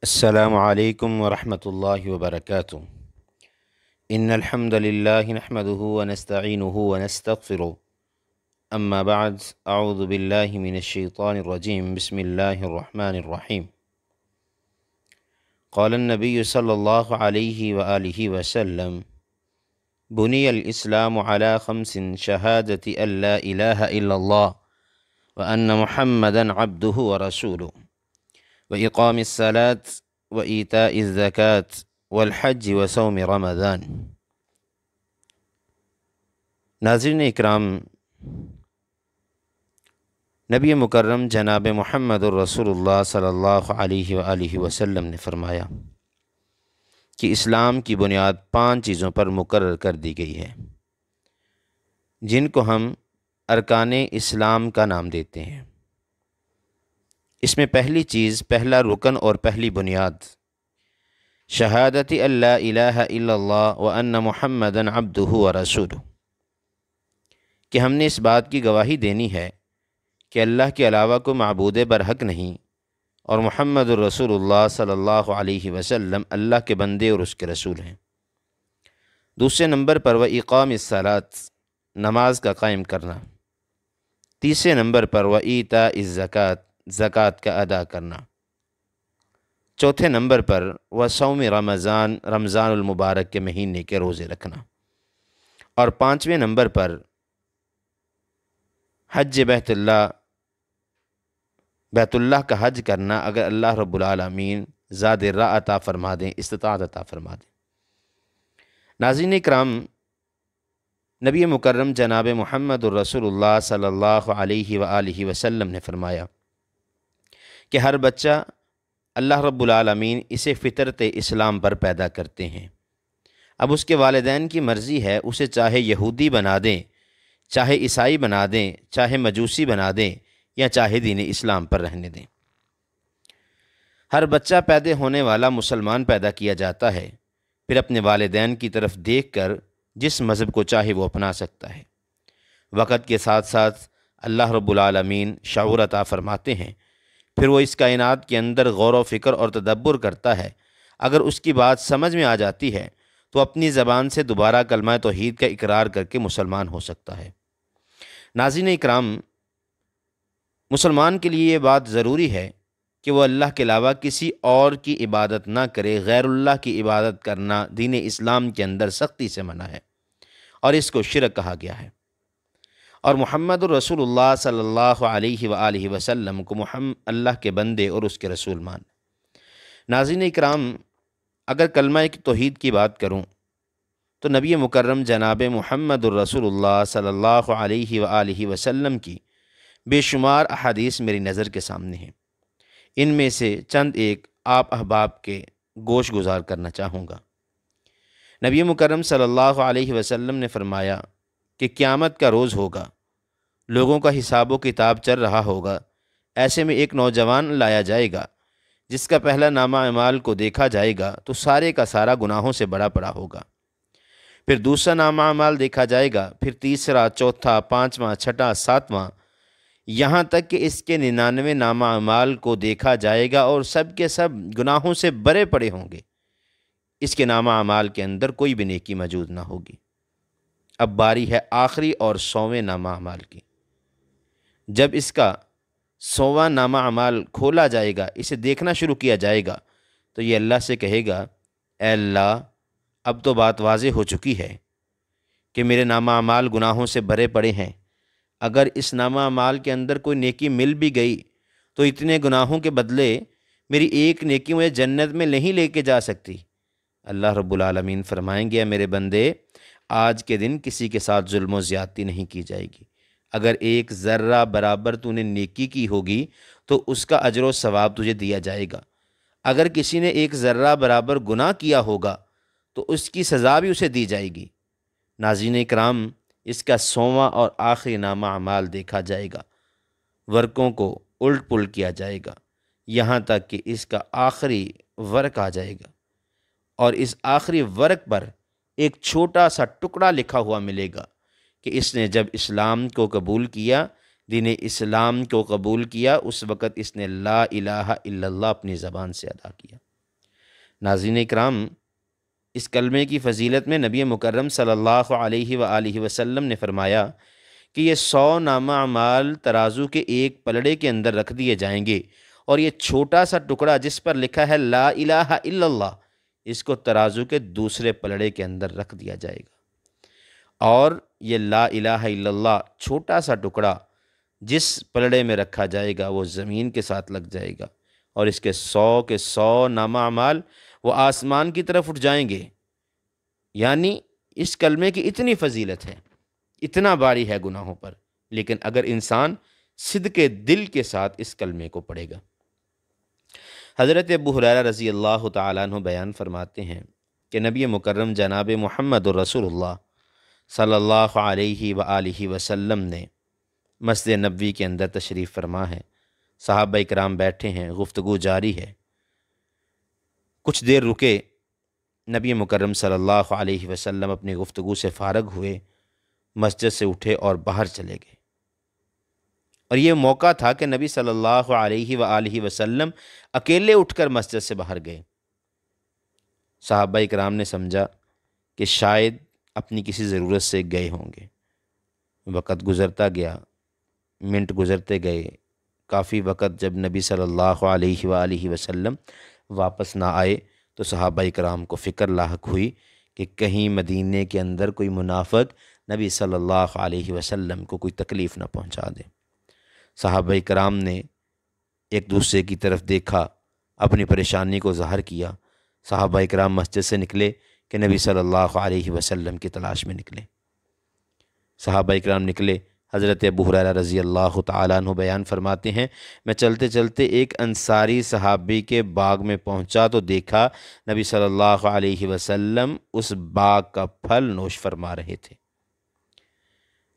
السلام علیکم ورحمۃ اللہ وبرکاتہ۔ ان الحمد للہ نحمده ونستعینه ونستغفره اما بعد اعوذ باللہ من الشیطان الرجیم بسم اللہ الرحمن الرحیم۔ قال النبی صلی اللہ علیہ وآلہ وسلم بنی الاسلام علی خمس شہادت ان لا الہ الا اللہ وان محمدا عبدہ ورسولہ وإقام الصلاة وإيتاء الزكاة والحج وصوم رمضان۔ ناظرین اکرام، نبی مکرم جناب محمد الرسول اللہ صلی اللہ علیہ وآلہ وسلم نے فرمایا کہ اسلام کی بنیاد 5 چیزوں پر مقرر کر دی گئی ہے، جن کو ہم ارکان اسلام کا نام دیتے ہیں۔ اس میں پہلی چیز، پہلا رکن اور پہلی بنیاد شہادت ان لا الہ الا اللہ وان محمدا عبدہ ورسولہ، کہ ہم نے اس بات کی گواہی دینی ہے کہ اللہ کے علاوہ کوئی معبود برحق نہیں اور محمد الرسول اللہ صلی اللہ علیہ وسلم اللہ کے بندے اور اس کے رسول ہیں۔ دوسرے نمبر پر وإقام الصلاۃ، نماز کا قائم کرنا۔ تیسرے نمبر پر وإیتاء الزکاۃ، زکوٰۃ کا ادا کرنا۔ چوتھے نمبر پر وصوم رمضان، رمضان المبارک کے مہینے کے روزے رکھنا۔ اور 5ویں نمبر پر حج بیت اللہ کا حج کرنا، اگر اللہ رب العالمین زاد راہ عطا فرما دیں، استطاعت عطا فرما دیں۔ ناظرین اکرام، نبی مکرم جناب محمد الرسول اللہ صلی اللہ علیہ وآلہ وسلم نے فرمایا کہ ہر بچہ اللہ رب العالمین اسے فطرت اسلام پر پیدا کرتے ہیں۔ اب اس کے والدین کی مرضی ہے، اسے چاہے یہودی بنا دیں، چاہے عیسائی بنا دیں، چاہے مجوسی بنا دیں، یا چاہے دین اسلام پر رہنے دیں۔ ہر بچہ پیدا ہونے والا مسلمان پیدا کیا جاتا ہے، پھر اپنے والدین کی طرف دیکھ کر جس مذہب کو چاہے وہ اپنا سکتا ہے۔ وقت کے ساتھ ساتھ اللہ رب العالمین شعور عطا فرماتے ہیں، پھر وہ اس کائنات کے اندر غور و فکر اور تدبر کرتا ہے۔ اگر اس کی بات سمجھ میں آ جاتی ہے تو اپنی زبان سے دوبارہ کلمہ توحید کا اقرار کر کے مسلمان ہو سکتا ہے۔ ناظرین اکرام، مسلمان کے لیے یہ بات ضروری ہے کہ وہ اللہ کے علاوہ کسی اور کی عبادت نہ کرے۔ غیر اللہ کی عبادت کرنا دین اسلام کے اندر سختی سے منع ہے اور اس کو شرک کہا گیا ہے۔ اور محمد الرسول اللہ صلی اللہ علیہ وآلہ وسلم کو اللہ کے بندے اور اس کے رسول مان۔ ناظرین اکرام، اگر کلمہ توحید کی بات کروں تو نبی مکرم جناب محمد الرسول اللہ صلی اللہ علیہ وآلہ وسلم کی بے شمار احادیث میری نظر کے سامنے ہیں۔ ان میں سے چند ایک آپ احباب کے گوش گزار کرنا چاہوں گا۔ نبی مکرم صلی اللہ علیہ وسلم نے فرمایا کہ قیامت کا روز ہوگا، لوگوں کا حساب و کتاب چل رہا ہوگا۔ ایسے میں ایک نوجوان لایا جائے گا جس کا پہلا نامہ اعمال کو دیکھا جائے گا تو سارے کا سارا گناہوں سے بڑا پڑا ہوگا۔ پھر دوسرا نامہ اعمال دیکھا جائے گا، پھر تیسرا، چوتھا، 5واں، 6واں، 7واں، یہاں تک کہ اس کے 99 نامہ اعمال کو دیکھا جائے گا اور سب کے سب گناہوں سے بھرے پڑے ہوں گے۔ اس کے نامہ اعمال کے اندر کوئی بھی نیکی موجود نہ ہوگی۔ اب باری ہے آخری اور 100ویں نامہ اعمال کی۔ جب اس کا 100واں نامہ اعمال کھولا جائے گا، اسے دیکھنا شروع کیا جائے گا، تو یہ اللہ سے کہے گا، اے اللہ، اب تو بات واضح ہو چکی ہے کہ میرے نامہ اعمال گناہوں سے بھرے پڑے ہیں۔ اگر اس نامہ اعمال کے اندر کوئی نیکی مل بھی گئی تو اتنے گناہوں کے بدلے میری ایک نیکی مجھے جنت میں نہیں لے کے جا سکتی۔ اللہ رب العالمین فرمائیں گے، میرے بندے، آج کے دن کسی کے ساتھ ظلم و زیادتی نہیں کی جائے گی۔ اگر ایک ذرہ برابر تو نے نیکی کی ہوگی تو اس کا اجر و ثواب تجھے دیا جائے گا۔ اگر کسی نے ایک ذرہ برابر گناہ کیا ہوگا تو اس کی سزا بھی اسے دی جائے گی۔ ناظرین اکرام، اس کا 100واں اور آخری نامہ اعمال دیکھا جائے گا، ورقوں کو الٹ پلٹ کیا جائے گا، یہاں تک کہ اس کا آخری ورق آ جائے گا، اور اس آخری ورق پر ایک چھوٹا سا ٹکڑا لکھا ہوا ملے گا کہ اس نے جب اسلام کو قبول کیا، دین اسلام کو قبول کیا، اس وقت اس نے لا الہ الا اللہ اپنی زبان سے ادا کیا۔ ناظرین اکرام، اس کلمے کی فضیلت میں نبی مکرم صلی اللہ علیہ وآلہ وسلم نے فرمایا کہ یہ 100 نامہ اعمال ترازو کے ایک پلڑے کے اندر رکھ دیے جائیں گے، اور یہ چھوٹا سا ٹکڑا جس پر لکھا ہے لا الہ الا اللہ، اس کو ترازو کے دوسرے پلڑے کے اندر رکھ دیا جائے گا، اور یہ لا الہ الا اللہ چھوٹا سا ٹکڑا جس پلڑے میں رکھا جائے گا وہ زمین کے ساتھ لگ جائے گا، اور اس کے 100 کے 100 نامہ اعمال وہ آسمان کی طرف اٹھ جائیں گے۔ یعنی اس کلمے کی اتنی فضیلت ہے، اتنا باری ہے گناہوں پر، لیکن اگر انسان صدق دل کے ساتھ اس کلمے کو پڑھے گا۔ حضرت ابو ہریرہ رضی اللہ تعالیٰ عنہ بیان فرماتے ہیں کہ نبی مکرم جناب محمد رسول اللہ صلی اللہ علیہ وآلہ وسلم نے مسجد نبوی کے اندر تشریف فرما ہے، صحابہ اکرام بیٹھے ہیں، گفتگو جاری ہے۔ کچھ دیر رکے، نبی مکرم صلی اللہ علیہ وسلم اپنی گفتگو سے فارغ ہوئے، مسجد سے اٹھے اور باہر چلے گئے، اور یہ موقع تھا کہ نبی صلی اللہ علیہ وآلہ وسلم اکیلے اٹھ کر مسجد سے باہر گئے۔ صحابہ اکرام نے سمجھا کہ شاید اپنی کسی ضرورت سے گئے ہوں گے۔ وقت گزرتا گیا، منٹ گزرتے گئے، کافی وقت جب نبی صلی اللہ علیہ وآلہ وسلم واپس نہ آئے تو صحابہ اکرام کو فکر لاحق ہوئی کہ کہیں مدینے کے اندر کوئی منافق نبی صلی اللہ علیہ وسلم کو کوئی تکلیف نہ پہنچا دے۔ صحابہ اکرام نے ایک دوسرے کی طرف دیکھا، اپنی پریشانی کو ظاہر کیا۔ صحابہ اکرام مسجد سے نکلے کہ نبی صلی اللہ علیہ وسلم کی تلاش میں نکلے۔ صحابہ اکرام نکلے، حضرت ابو ہریرہ رضی اللہ تعالیٰ عنہ بیان فرماتے ہیں میں چلتے چلتے ایک انصاری صحابی کے باغ میں پہنچا تو دیکھا نبی صلی اللہ علیہ وسلم اس باغ کا پھل نوش فرما رہے تھے۔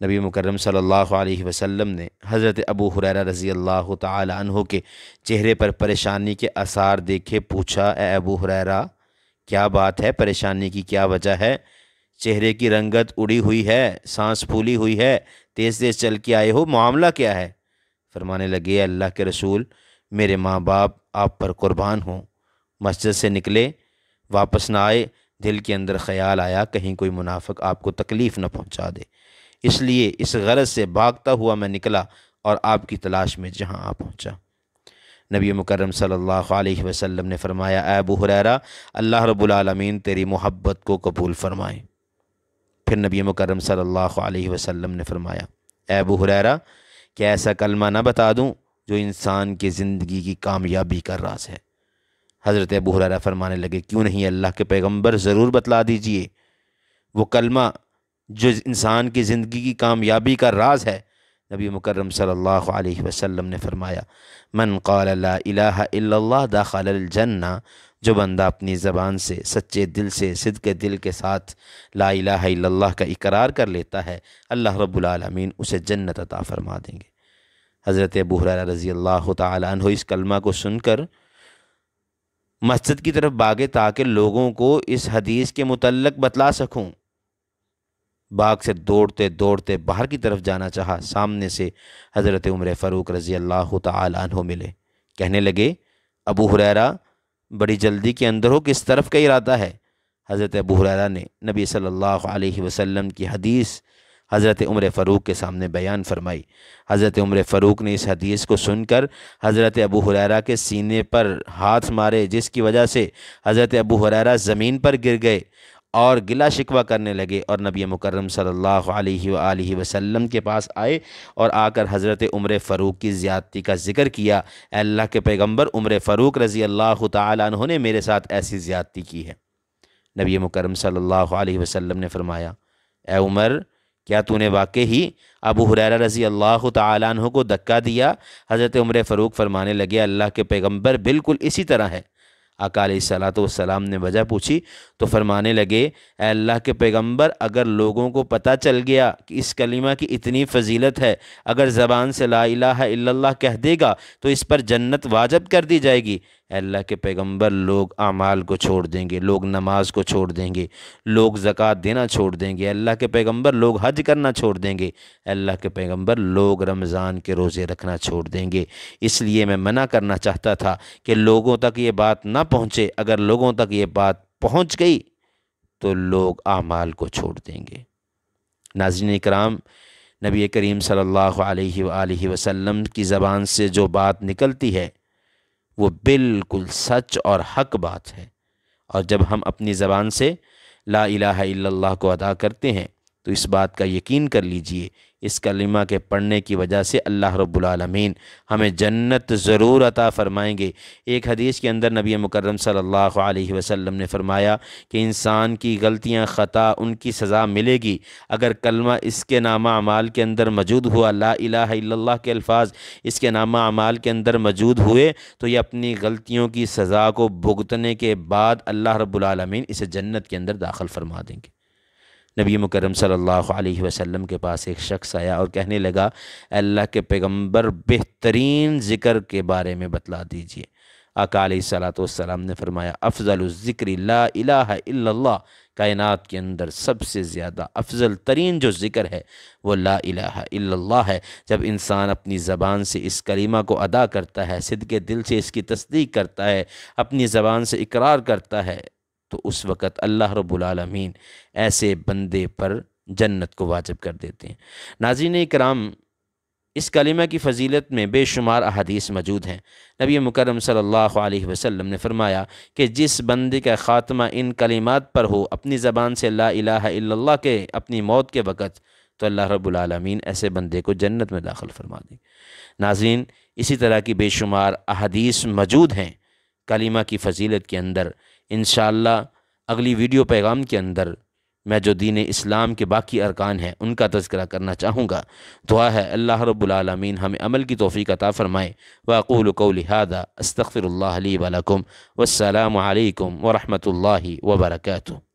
نبی مکرم صلی اللہ علیہ وسلم نے حضرت ابو ہریرہ رضی اللہ تعالیٰ عنہ کے چہرے پر پریشانی کے آثار دیکھے، پوچھا اے ابو ہریرہ کیا بات ہے، پریشانی کی کیا وجہ ہے؟ چہرے کی رنگت اڑی ہوئی ہے، سانس پھولی ہوئی ہے، تیز تیز چل کے آئے ہو، معاملہ کیا ہے؟ فرمانے لگے اللہ کے رسول، میرے ماں باپ آپ پر قربان ہوں۔ مسجد سے نکلے، واپس نہ آئے، دل کے اندر خیال آیا کہیں کوئی منافق آپ کو تکلیف نہ پہنچا دے، اس لیے اس غرض سے بھاگتا ہوا میں نکلا اور آپ کی تلاش میں جہاں آ پہنچا۔ نبی مکرم صلی اللہ علیہ وسلم نے فرمایا اے ابو ہریرہ اللہ رب العالمین تیری محبت کو قبول فرمائے۔ پھر نبی مکرم صلی اللہ علیہ وسلم نے فرمایا اے ابو ہریرہ کیا ایسا کلمہ نہ بتا دوں جو انسان کی زندگی کی کامیابی کا راز ہے؟ حضرت ابو ہریرہ فرمانے لگے کیوں نہیں اللہ کے پیغمبر، ضرور بتلا دیجئے وہ کلمہ جو انسان کی زندگی کی کامیابی کا راز ہے۔ نبی مکرم صلی اللہ علیہ وسلم نے فرمایا من قال لا الہ الا اللہ دخل الجنہ، جو بندہ اپنی زبان سے سچے دل سے صدق دل کے ساتھ لا الہ الا اللہ کا اقرار کر لیتا ہے، اللہ رب العالمین اسے جنت عطا فرما دیں گے۔ حضرت ابو ہریرہ رضی اللہ تعالیٰ عنہ اس کلمہ کو سن کر مسجد کی طرف بھاگے تاکہ لوگوں کو اس حدیث کے متعلق بتلا سکوں۔ باغ سے دوڑتے دوڑتے باہر کی طرف جانا چاہا، سامنے سے حضرت عمر فاروق رضی اللہ تعالیٰ عنہ ملے، کہنے لگے ابو ہریرہ بڑی جلدی کے اندر ہو، کس طرف کا ارادہ ہے؟ حضرت ابو ہریرہ نے نبی صلی اللہ علیہ وسلم کی حدیث حضرت عمر فاروق کے سامنے بیان فرمائی۔ حضرت عمر فاروق نے اس حدیث کو سن کر حضرت ابو ہریرہ کے سینے پر ہاتھ مارے، جس کی وجہ سے حضرت ابو ہریرہ زمین پر گر گئے اور گلہ شکوہ کرنے لگے، اور نبی مکرم صلی اللہ علیہ وآلہ وسلم کے پاس آئے اور آ کر حضرت عمر فاروق کی زیادتی کا ذکر کیا، اے اللہ کے پیغمبر عمر فاروق رضی اللہ تعالیٰ عنہ نے میرے ساتھ ایسی زیادتی کی ہے۔ نبی مکرم صلی اللہ علیہ وسلم نے فرمایا اے عمر کیا تو نے واقعی ہی ابو ہریرہ رضی اللہ تعالیٰ عنہ کو دھکا دیا؟ حضرت عمر فاروق فرمانے لگے اللہ کے پیغمبر بالکل اسی طرح ہے۔ آقا علیہ الصلوۃ والسلام نے وجہ پوچھی تو فرمانے لگے اے اللہ کے پیغمبر اگر لوگوں کو پتہ چل گیا کہ اس کلمہ کی اتنی فضیلت ہے، اگر زبان سے لا الہ الا اللہ کہہ دے گا تو اس پر جنت واجب کر دی جائے گی، اے اللہ کے پیغمبر لوگ اعمال کو چھوڑ دیں گے، لوگ نماز کو چھوڑ دیں گے، لوگ زکوٰۃ دینا چھوڑ دیں گے، اے اللہ کے پیغمبر لوگ حج کرنا چھوڑ دیں گے، اے اللہ کے پیغمبر لوگ رمضان کے روزے رکھنا چھوڑ دیں گے۔ اس لیے میں منع کرنا چاہتا تھا کہ لوگوں تک یہ بات نہ پہنچے، اگر لوگوں تک یہ بات پہنچ گئی تو لوگ اعمال کو چھوڑ دیں گے۔ ناظرین اکرام، نبی کریم صلی اللہ علیہ وآلہ وسلم کی زبان سے جو بات نکلتی ہے وہ بالکل سچ اور حق بات ہے، اور جب ہم اپنی زبان سے لا الہ الا اللہ کو ادا کرتے ہیں تو اس بات کا یقین کر لیجئے، اس کلمہ کے پڑھنے کی وجہ سے اللہ رب العالمین ہمیں جنت ضرور عطا فرمائیں گے۔ ایک حدیث کے اندر نبی مکرم صلی اللہ علیہ وسلم نے فرمایا کہ انسان کی غلطیاں خطا ان کی سزا ملے گی، اگر کلمہ اس کے نامہ اعمال کے اندر موجود ہوا، لا الہ الا اللہ کے الفاظ اس کے نامہ اعمال کے اندر موجود ہوئے تو یہ اپنی غلطیوں کی سزا کو بھگتنے کے بعد اللہ رب العالمین اسے جنت کے اندر داخل فرما دیں گے۔ نبی مکرم صلی اللہ علیہ وسلم کے پاس ایک شخص آیا اور کہنے لگا، اے اللہ کے پیغمبر بہترین ذکر کے بارے میں بتلا دیجئے۔ آقا علیہ الصلوۃ والسلام نے فرمایا، افضل الذکر لا الہ الا اللہ، کائنات کے اندر سب سے زیادہ افضل ترین جو ذکر ہے وہ لا الہ الا اللہ ہے۔ جب انسان اپنی زبان سے اس کلمہ کو ادا کرتا ہے، صدق دل سے اس کی تصدیق کرتا ہے، اپنی زبان سے اقرار کرتا ہے، تو اس وقت اللہ رب العالمین ایسے بندے پر جنت کو واجب کر دیتے ہیں۔ ناظرین اکرام، اس کلمہ کی فضیلت میں بے شمار احادیث موجود ہیں۔ نبی مکرم صلی اللہ علیہ وسلم نے فرمایا کہ جس بندے کا خاتمہ ان کلمات پر ہو، اپنی زبان سے لا الہ الا اللہ کے اپنی موت کے وقت، تو اللہ رب العالمین ایسے بندے کو جنت میں داخل فرما دیں۔ ناظرین، اسی طرح کی بے شمار احادیث موجود ہیں کلمہ کی فضیلت کے اندر۔ انشاءاللہ اگلی ویڈیو پیغام کے اندر میں جو دین اسلام کے باقی ارکان ہیں ان کا تذکرہ کرنا چاہوں گا۔ دعا ہے اللہ رب العالمین ہمیں عمل کی توفیق عطا فرمائے۔ وَأَقُولُ قَوْلِي هَذَا أَسْتَغْفِرُ اللَّهَ لِي وَلَكُمْ وَالسَّلَامُ عَلَيْكُمْ وَرَحْمَةُ اللَّهِ وَبَرَكَاتُهُ۔